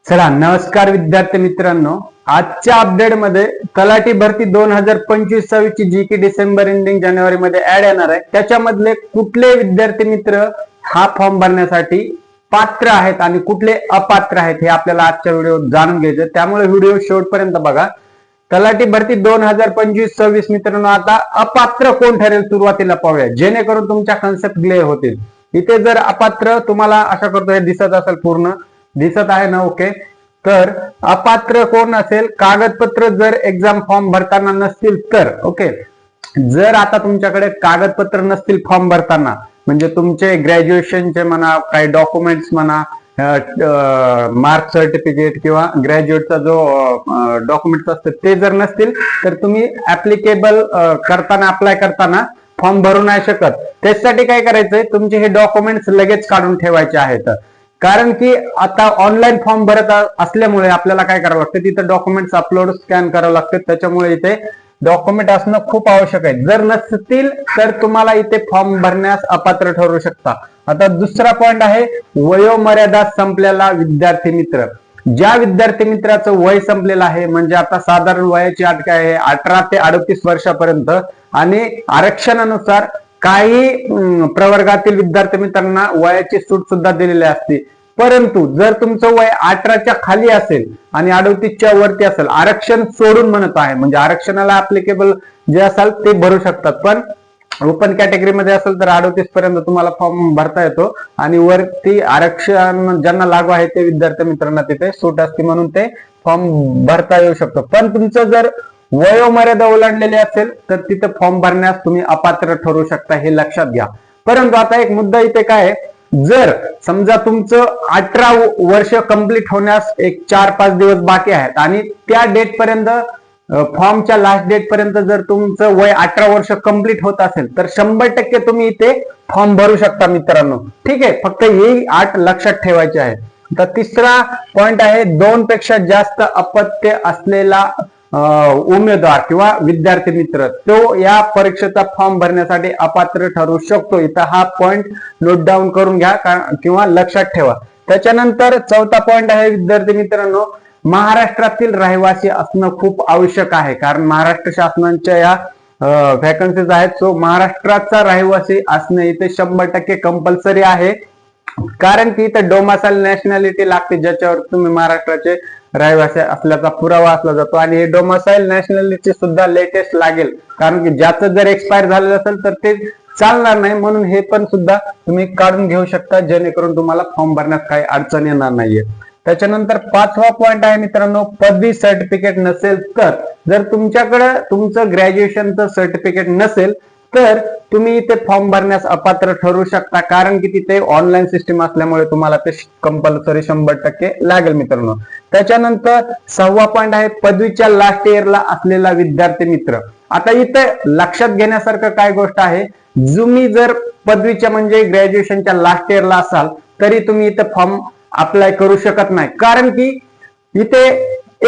चला नमस्कार विद्यार्थी मित्रांनो, आजच्या अपडेट मध्ये तलाठी भरती 2025-26 ची जी की डिसेंबर एंडिंग जानेवारी मध्ये ऍड येणार आहे. त्याच्यामधले कुठले विद्यार्थी मित्र हा फॉर्म भरण्यासाठी पात्र आहेत आणि कुठले अपात्र आहेत हे आपल्याला आजच्या व्हिडिओत जाणून घ्यायचं. त्यामुळे व्हिडिओ शेवटपर्यंत बघा. तलाठी भरती 2025-26 मित्रांनो, आता अपात्र कोण ठरेल सुरुवातीला पाहूया, जेणेकरून तुमच्या कन्सेप्ट क्लिअर होतील. इथे जर अपात्र तुम्हाला आशा करतो हे दिसत असेल, पूर्ण दिसत आहे ना? ओके. तर अपात्र कोण असेल? कागदपत्र जर एक्झाम फॉर्म भरताना नसतील तर. ओके. जर आता तुमच्याकडे कागदपत्र नसतील फॉर्म भरताना, म्हणजे तुमचे ग्रॅज्युएशनचे म्हणा, काही डॉक्युमेंट्स म्हणा, मार्क सर्टिफिकेट किंवा ग्रॅज्युएटचा जो डॉक्युमेंट्स असतात ते जर नसतील तर तुम्ही ऍप्लिकेबल करताना, अप्लाय करताना फॉर्म भरू नाही शकत. त्यासाठी काय करायचंय, तुमचे हे डॉक्युमेंट्स लगेच काढून ठेवायचे आहेत. कारण की आता ऑनलाईन फॉर्म भरत असल्यामुळे आपल्याला काय करावं लागतं, तिथे डॉक्युमेंट्स अपलोड, स्कॅन करावं लागतं. त्याच्यामुळे इथे डॉक्युमेंट असणं खूप आवश्यक आहे. जर नसतील तर तुम्हाला इथे फॉर्म भरण्यास अपात्र ठरू शकता. आता दुसरा पॉइंट आहे वयोमर्यादा संपलेला विद्यार्थी मित्र. ज्या विद्यार्थी मित्राचं वय संपलेलं आहे, म्हणजे आता साधारण वयाची अट काय आहे, 18 ते 38 वर्षापर्यंत, आणि आरक्षणानुसार काही प्रवर्गातील विद्यार्थी मित्रांना वयाची सूट सुद्धा दिलेली असते. परंतु जर तुमचं वय 18च्या खाली असेल आणि 38च्या वरती असेल, आरक्षण सोडून म्हणत आहे, म्हणजे आरक्षणाला ऍप्लिकेबल जे असाल ते भरू शकतात. पण ओपन कॅटेगरीमध्ये असेल तर 38 पर्यंत तुम्हाला फॉर्म भरता येतो आणि वरती आरक्षण ज्यांना लागू आहे ते विद्यार्थी मित्रांना तिथे सूट असते, म्हणून ते फॉर्म भरता येऊ शकतो. पण तुमचं जर वयोमर्यादा ओलांडलेली असेल तर तिथे फॉर्म भरण्यास तुम्ही अपात्र ठरू शकता, हे लक्षात घ्या. परंतु आता एक मुद्दा इथे काय आहे, जर समजा तुमचं 18 वर्ष कंप्लीट होण्यास एक 4-5 दिवस बाकी आहेत आणि त्या डेट पर्यंत, फॉर्मच्या लास्ट डेट पर्यंत जर तुमचं वय 18 वर्ष कंप्लीट होत असेल तर 100% तुम्ही इथे फॉर्म भरू शकता मित्रांनो. ठीक आहे, फक्त ही अट लक्षात ठेवायची आहे. तर तिसरा पॉइंट आहे 2 पेक्षा जास्त अपत्य असलेला उमेदवार किंवा विद्यार्थी मित्र, तो या परीक्षेचा फॉर्म भरण्यासाठी अपात्र ठरू शकतो. इथं हा पॉइंट नोट डाऊन करून घ्या किंवा लक्षात ठेवा. त्याच्यानंतर चौथा पॉइंट आहे विद्यार्थी मित्रांनो, महाराष्ट्रातील रहिवासी असणं खूप आवश्यक आहे. कारण महाराष्ट्र शासनाच्या या व्हॅकन्सीज आहेत. सो महाराष्ट्राचा रहिवासी असणं इथे 100% कंपल्सरी आहे. कारण की इथे डोमासाईल नॅशनॅलिटी लागते, ज्याच्यावर तुम्ही महाराष्ट्राचे रहिवासी असल्याचा पुरावा असला जातो. आणि हे डोमासाईल नॅशनॅलिटी सुद्धा लेटेस्ट लागेल, कारण की ज्याचं जर एक्सपायर झालेलं असेल तर ते चालणार नाही. म्हणून हे पण सुद्धा तुम्ही काढून घेऊ शकता, जेणेकरून तुम्हाला फॉर्म भरण्यात काही अडचण येणार नाहीये. त्याच्यानंतर 5वा पॉइंट आहे मित्रांनो, पदवी सर्टिफिकेट नसेल तर. जर तुमच्याकडे तुमचं ग्रॅज्युएशनचं सर्टिफिकेट नसेल तर तुम्ही इथे फॉर्म भरण्यास अपात्र ठरू शकता, कारण की तिथे ऑनलाईन सिस्टीम असल्यामुळे तुम्हाला ते कंपल्सरी 100% लागेल मित्रांनो. त्याच्यानंतर 6वा पॉइंट आहे पदवीच्या लास्ट इयरला असलेला विद्यार्थी मित्र. आता इथे लक्षात घेण्यासारखं काय गोष्ट आहे, तुम्ही जर पदवीच्या म्हणजे ग्रॅज्युएशनच्या लास्ट इयरला असाल तरी तुम्ही इथे फॉर्म अप्लाय करू शकत नाही. कारण की इथे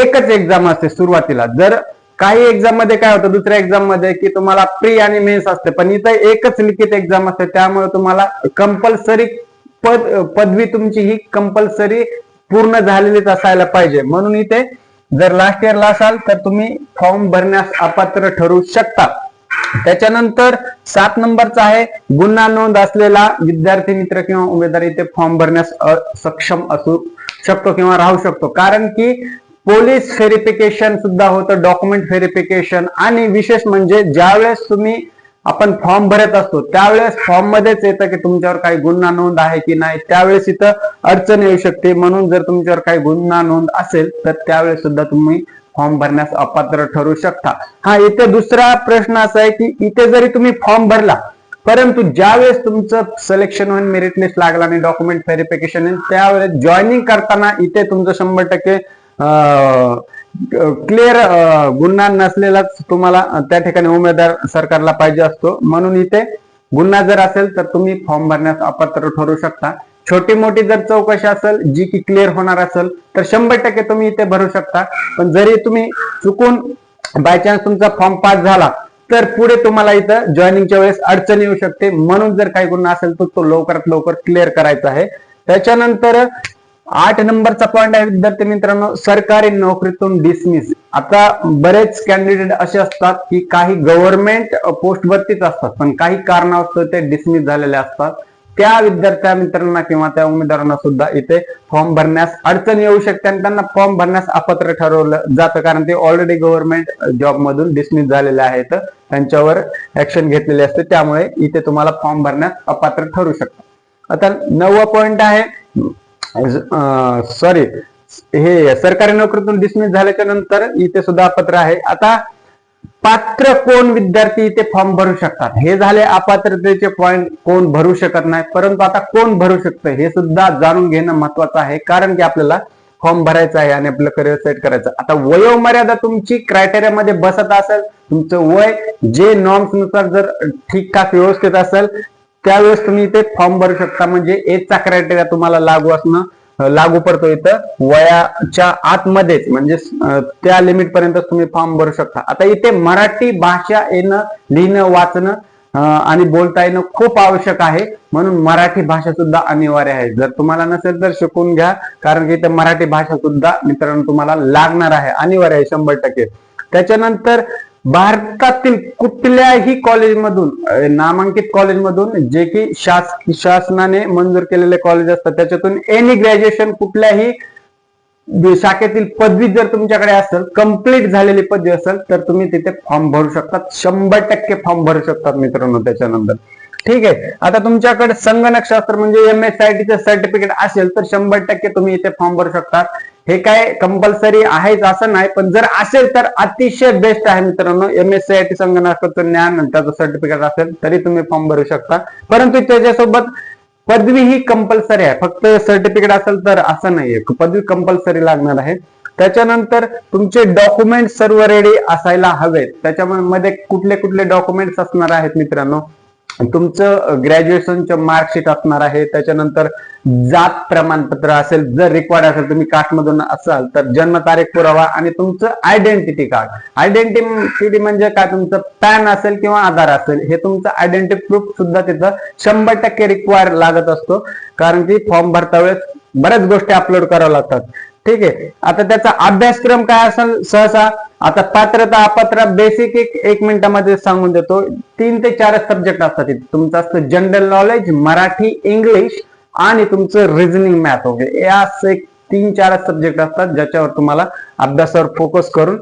एकच एक्झाम असते सुरुवातीला. जर काही एक्झाम मध्ये काय होतं, दुसऱ्या एक्झाम मध्ये की तुम्हाला प्री आणि मेन्स असते, पण इथे एकच लिखित एक्झाम असते. त्यामुळे तुम्हाला कंपल्सरी पदवी तुमची ही कंपल्सरी पूर्ण झालेलीच असायला पाहिजे. म्हणून इथे जर लास्ट इयरला असाल तर तुम्ही फॉर्म भरण्यास अपात्र ठरू शकता. त्याच्यानंतर 7 नंबरचा आहे गुन्हा नोंद असलेला विद्यार्थी मित्र किंवा उमेदवार इथे फॉर्म भरण्यास सक्षम असू शकतो किंवा राहू शकतो. कारण की पोलीस व्हेरिफिकेशन सुद्धा होतं, डॉक्युमेंट व्हेरिफिकेशन, आणि विशेष म्हणजे ज्यावेळेस आपण फॉर्म भरत असतो त्यावेळेस फॉर्म मध्येच येतं की तुमच्यावर काही गुन्हा नोंद आहे की नाही. त्यावेळेस इथं अडचण येऊ शकते. म्हणून जर तुमच्यावर काही गुन्हा नोंद असेल तर त्यावेळेस सुद्धा तुम्ही फॉर्म भरण्यास अपात्र ठरू शकता. हा, इथे दुसरा प्रश्न असा आहे की इथे जरी तुम्ही फॉर्म भरला परंतु ज्यावेळेस तुमचं सिलेक्शन होऊन मेरिट लिस्ट लागला आणि डॉक्युमेंट व्हेरिफिकेशन, त्यावेळेस जॉईनिंग करताना इथे तुमचं 100% क्लिअर गुन्हा नसलेलाच तुम्हाला त्या ठिकाणी उमेदवार सरकारला पाहिजे असतो. म्हणून इथे गुन्हा जर असेल तर तुम्ही फॉर्म भरण्यास अपात्र ठरू शकता. छोटी मोठी जर चौकशी असेल जी की क्लिअर होणार असेल तर 100% तुम्ही इथे भरू शकता. पण जरी तुम्ही चुकून बाय चान्स तुमचा फॉर्म पास झाला तर पुढे तुम्हाला इथं जॉईनिंगच्या वेळेस अडचण येऊ शकते. म्हणून जर काही गुन्हा असेल तर तो लवकरात लवकर क्लिअर करायचा आहे. त्याच्यानंतर 8 नंबरचा पॉइंट आहे विद्यार्थी मित्रांनो, सरकारी नोकरीतून डिसमिस. आता बरेच कॅन्डिडेट असे असतात की काही गव्हर्नमेंट पोस्ट वरतीच असतात, पण काही कारणास्तव ते डिसमिस झालेले असतात. त्या विद्यार्थ्या मित्रांना किंवा त्या उमेदवारांना सुद्धा इथे फॉर्म भरण्यास अडचण येऊ शकते आणि त्यांना फॉर्म भरण्यास अपात्र ठरवलं जातं, कारण ते ऑलरेडी गव्हर्नमेंट जॉब मधून डिसमिस झालेले आहेत, त्यांच्यावर ऍक्शन घेतलेली असते. त्यामुळे इथे तुम्हाला फॉर्म भरण्यास अपात्र ठरू शकतात. आता 9वा पॉइंट आहे, सॉरी, हे सरकारी नोकरीतून डिसमिस झाल्याच्या नंतर इथे सुद्धा अपात्र आहे. आता पात्र कोण विद्यार्थी इथे फॉर्म भरू शकतात, हे झाले अपात्रतेचे पॉइंट, कोण भरू शकत नाही. परंतु आता कोण भरू शकतं हे सुद्धा जाणून घेणं महत्वाचं आहे, कारण की आपल्याला फॉर्म भरायचा आहे आणि आपलं करिअर सेट करायचं. आता वयोमर्यादा तुमची क्रायटेरियामध्ये बसत असेल, तुमचं वय जे नॉर्म्स नुसार जर ठीकठाक व्यवस्थित असेल, त्यावेळेस तुम्ही इथे फॉर्म भरू शकता. म्हणजे एजचा क्रायटेरिया तुम्हाला लागू पडतो इथं वयाच्या आतमध्येच, म्हणजे त्या लिमिट पर्यंत तुम्ही फॉर्म भरू शकता. आता इथे मराठी भाषा येणं, लिहिणं, वाचणं आणि बोलता येणं खूप आवश्यक आहे, म्हणून मराठी भाषा सुद्धा अनिवार्य आहे. जर तुम्हाला नसेल तर शिकून घ्या, कारण की इथे मराठी भाषा सुद्धा मित्रांनो तुम्हाला लागणार आहे, अनिवार्य आहे 100%. त्याच्यानंतर भारतातील कुठल्याही कॉलेजमधून, नामांकित कॉलेजमधून, जे की शासनाने मंजूर केलेले कॉलेज असतात, त्याच्यातून एनी ग्रॅज्युएशन, कुठल्याही शाखेतील पदवी जर तुमच्याकडे असेल, कंप्लीट झालेली पदवी असेल, तर तुम्ही तिथे फॉर्म भरू शकतात. 100% फॉर्म भरू शकतात मित्रांनो. त्याच्यानंतर ठीक आहे, आता तुमच्याकडे संगणक शास्त्र म्हणजे MSIT सर्टिफिकेट असेल तर 100% तुम्ही इथे फॉर्म भरू शकतात. हे काय कंपल्सरी आहेच असं नाही, पण जर असेल तर अतिशय बेस्ट आहे मित्रांनो. MSIT संगणकाचं ज्ञान आणि त्याचं सर्टिफिकेट असेल तरी तुम्ही फॉर्म भरू शकता. परंतु त्याच्यासोबत पदवी ही कंपल्सरी आहे, फक्त सर्टिफिकेट असेल तर असं नाहीये, पदवी कंपल्सरी लागणार आहे. त्याच्यानंतर तुमचे डॉक्युमेंट सर्व रेडी असायला हवेत. त्याच्यामध्ये कुठले कुठले डॉक्युमेंट्स असणार आहेत मित्रांनो, तुमचं ग्रॅज्युएशनचं मार्कशीट असणार आहे. त्याच्यानंतर जात प्रमाणपत्र असेल, जर रिक्वायर्ड असेल, तुम्ही कास्टमधून असाल तर जन्मतारीख पुरावा आणि तुमचं आयडेंटिटी कार्ड. आयडेंटिटी म्हणजे काय, तुमचं पॅन असेल किंवा आधार असेल, हे तुमचं आयडेंटिटी प्रूफ सुद्धा तिथं 100% रिक्वायर लागत असतो, कारण की फॉर्म भरता वेळेस बऱ्याच गोष्टी अपलोड कराव्या लागतात. ठीक आहे, आता त्याचा अभ्यासक्रम काय असेल सहसा, आता पात्रता अपात्र बेसिक एक मिनिटामध्ये सांगून देतो. 3 ते 4 सब्जेक्ट असतात इथे. तुमचं असतं जनरल नॉलेज, मराठी, इंग्लिश आणि तुमचं रिझनिंग, मॅथ. ओके, या 3-4 सब्जेक्ट असतात ज्याच्यावर तुम्हाला अभ्यासावर फोकस करून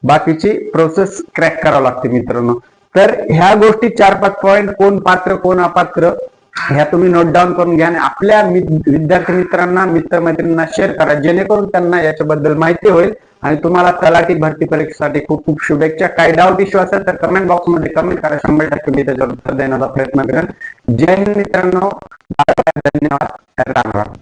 बाकीची प्रोसेस क्रॅक करावी लागते मित्रांनो. तर ह्या गोष्टी 4-5 पॉइंट, कोण पात्र कोण अपात्र, ह्या तुम्ही नोट डाऊन करून घ्या आणि आपल्या विद्यार्थी मित्रांना, मित्रमैत्रिणींना शेअर करा, जेणेकरून त्यांना याच्याबद्दल माहिती होईल. आणि तुम्हाला तलाठी भरती परीक्षेसाठी खूप खूप शुभेच्छा. काही डाऊट इश्यू असेल तर कमेंट बॉक्स मध्ये कमेंट करा, 100% मी त्याच्यावर उत्तर देण्याचा प्रयत्न करेन. जय हिंद मित्रांनो, धन्यवाद, राम राम.